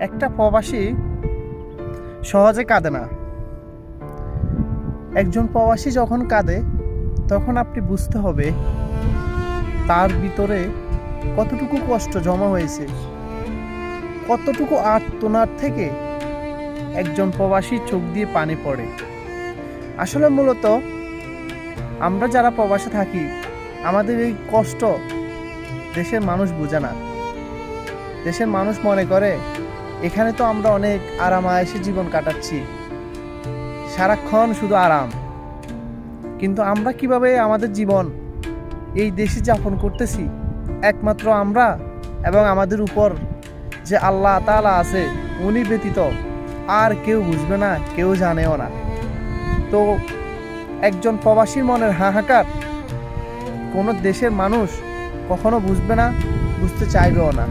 একটা প্রবাসী সহজে কাঁদে না। একজন প্রবাসী যখন কাঁদে তখন আপনি বুঝতে হবে তার ভিতরে কতটুকু কষ্ট জমা হয়েছে, কতটুকু আর্তনাদ থেকে একজন প্রবাসী চোখ দিয়ে পানি পড়ে। আসলে মূলত আমরা যারা প্রবাসে থাকি আমাদের এই কষ্ট দেশের মানুষ বোঝে না। দেশের মানুষ মনে করে এখানে তো আমরা অনেক আরাম-আয়েশে জীবন কাটাচ্ছি, সারাক্ষণ শুধু আরাম। কিন্তু আমরা কিভাবে আমাদের জীবন এই দেশে যাপন করতেছি একমাত্র আমরা এবং আমাদের উপর যে আল্লাহ তাআলা আছে উনি ব্যতীত আর কেউ বুঝবে না, কেউ জানেও না। তো একজন প্রবাসীর মনের হাহাকার কোনো দেশের মানুষ কখনো বুঝবে না, বুঝতে চাইবেও না।